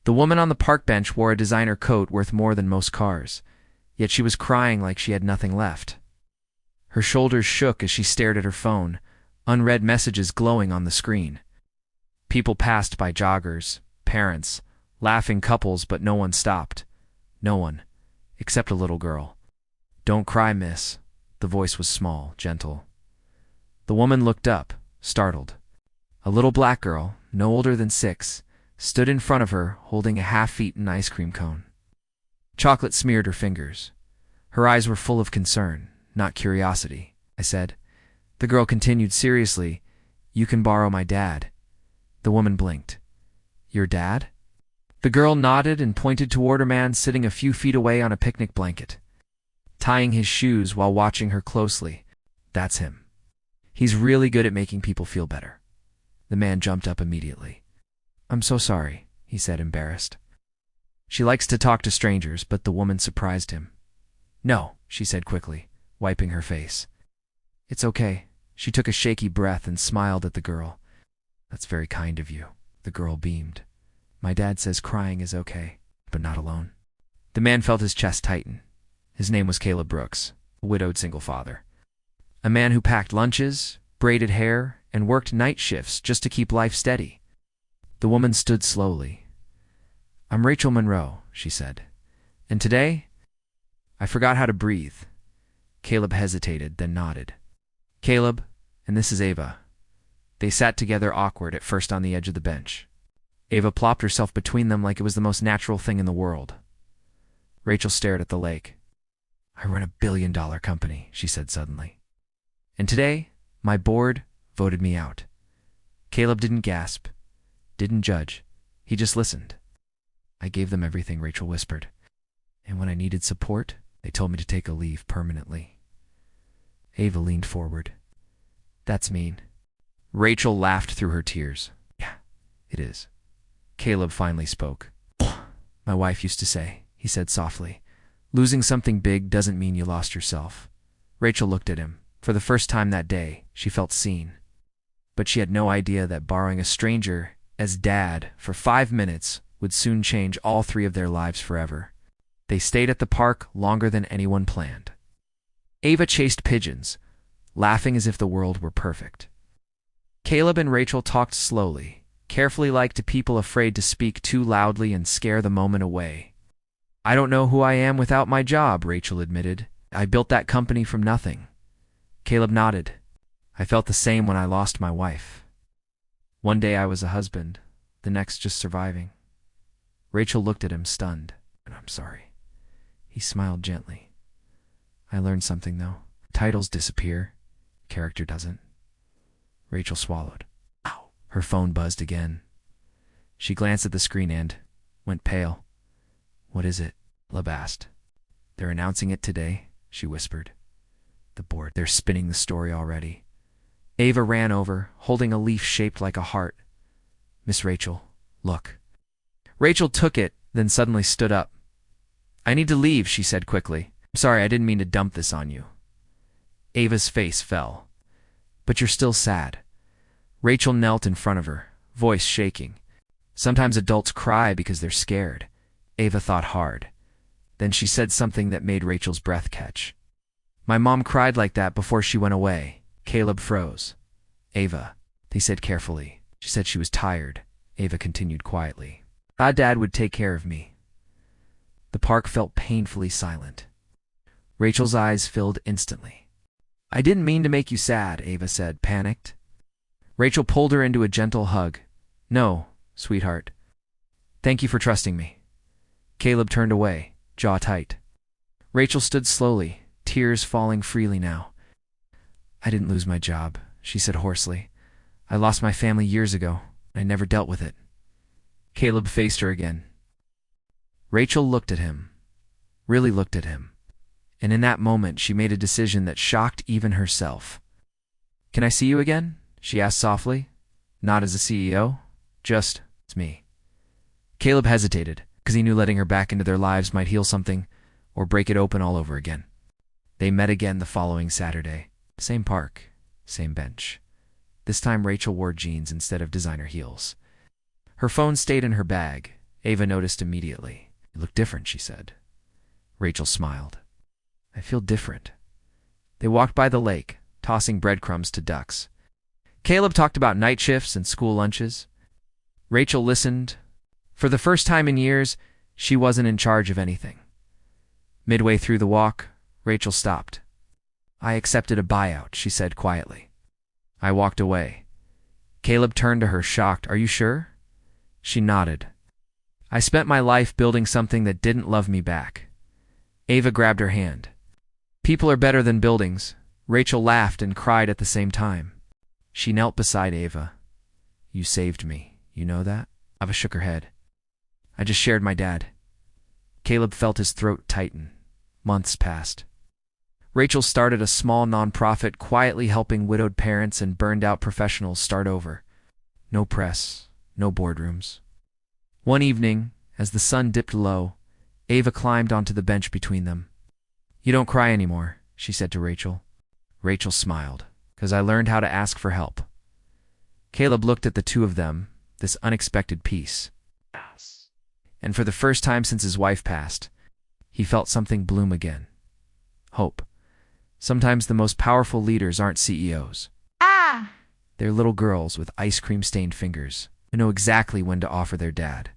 The woman on the park bench wore a designer coat worth more than most cars, yet she was crying like she had nothing left. Her shoulders shook as she stared at her phone, unread messages glowing on the screen. People passed by, joggers, parents, laughing couples, but no one stopped. No one, except a little girl. "Don't cry, miss." The voice was small, gentle. The woman looked up, startled. A little black girl, no older than 6, stood in front of her holding a half-eaten ice cream cone. Chocolate smeared her fingers. Her eyes were full of concern, not curiosity. I said. The girl continued seriously, "You can borrow my dad." The woman blinked. "Your dad?" The girl nodded and pointed toward a man sitting a few feet away on a picnic blanket, tying his shoes while watching her closely. "That's him. He's really good at making people feel better." The man jumped up immediately. "I'm so sorry," he said, embarrassed. She likes to talk to strangers, but the woman surprised him. "No," she said quickly, wiping her face. "It's okay." She took a shaky breath and smiled at the girl. "That's very kind of you." The girl beamed. "My dad says crying is okay, but not alone." The man felt his chest tighten. His name was Caleb Brooks, a widowed single father. A man who packed lunches, braided hair, and worked night shifts just to keep life steady. The woman stood slowly. "I'm Rachel Monroe," she said. "And today, I forgot how to breathe." Caleb hesitated, then nodded. "Caleb, and this is Ava." They sat together, awkward at first on the edge of the bench. Ava plopped herself between them like it was the most natural thing in the world. Rachel stared at the lake. "I run $1 billion company," she said suddenly. "And today, my board voted me out." Caleb didn't gasp, didn't judge. He just listened. "I gave them everything," Rachel whispered. "And when I needed support, they told me to take a leave permanently." Ava leaned forward. "That's mean." Rachel laughed through her tears. "Yeah, it is." Caleb finally spoke. "My wife used to say," he said softly, "losing something big doesn't mean you lost yourself." Rachel looked at him. For the first time that day, she felt seen. But she had no idea that borrowing a stranger as dad for 5 minutes would soon change all 3 of their lives forever. They stayed at the park longer than anyone planned. Ava chased pigeons, laughing as if the world were perfect. Caleb and Rachel talked slowly, carefully, like to people afraid to speak too loudly and scare the moment away. "I don't know who I am without my job," Rachel admitted. "I built that company from nothing." Caleb nodded. "I felt the same when I lost my wife. One day I was a husband, the next just surviving." Rachel looked at him, stunned. "I'm sorry." He smiled gently. "I learned something, though. Titles disappear. Character doesn't." Rachel swallowed. Ow. Her phone buzzed again. She glanced at the screen and went pale. "What is it?" Caleb asked. "They're announcing it today," she whispered. "The board. They're spinning the story already." Ava ran over, holding a leaf shaped like a heart. "Miss Rachel, look." Rachel took it, then suddenly stood up. "I need to leave," she said quickly. "I'm sorry, I didn't mean to dump this on you." Ava's face fell. "But you're still sad." Rachel knelt in front of her, voice shaking. "Sometimes adults cry because they're scared." Ava thought hard. Then she said something that made Rachel's breath catch. "My mom cried like that before she went away." Caleb froze. "Ava," he said carefully. "She said she was tired." Ava continued quietly. "Dad would take care of me." The park felt painfully silent. Rachel's eyes filled instantly. "I didn't mean to make you sad," Ava said, panicked. Rachel pulled her into a gentle hug. "No, sweetheart. Thank you for trusting me." Caleb turned away, jaw tight. Rachel stood slowly, tears falling freely now. "I didn't lose my job," she said hoarsely. "I lost my family years ago. I never dealt with it." Caleb faced her again. Rachel looked at him, really looked at him. And in that moment, she made a decision that shocked even herself. "Can I see you again?" she asked softly. "Not as a CEO, just, it's me." Caleb hesitated, because he knew letting her back into their lives might heal something, or break it open all over again. They met again the following Saturday. Same park, same bench. This time Rachel wore jeans instead of designer heels. Her phone stayed in her bag, Ava noticed immediately. "You look different," she said. Rachel smiled. "I feel different." They walked by the lake, tossing breadcrumbs to ducks. Caleb talked about night shifts and school lunches. Rachel listened. For the first time in years, she wasn't in charge of anything. Midway through the walk, Rachel stopped. "I accepted a buyout," she said quietly. I walked away. Caleb turned to her, shocked. "Are you sure?" She nodded. "I spent my life building something that didn't love me back." Ava grabbed her hand. "People are better than buildings." Rachel laughed and cried at the same time. She knelt beside Ava. "You saved me. You know that?" Ava shook her head. "I just shared my dad." Caleb felt his throat tighten. Months passed. Rachel started a small nonprofit quietly helping widowed parents and burned-out professionals start over. No press, no boardrooms. One evening, as the sun dipped low, Ava climbed onto the bench between them. "You don't cry anymore," she said to Rachel. Rachel smiled, "'Cause I learned how to ask for help." Caleb looked at the two of them, this unexpected peace. And for the first time since his wife passed, he felt something bloom again. Hope. Sometimes the most powerful leaders aren't CEOs. They're little girls with ice cream-stained fingers who know exactly when to offer their dad.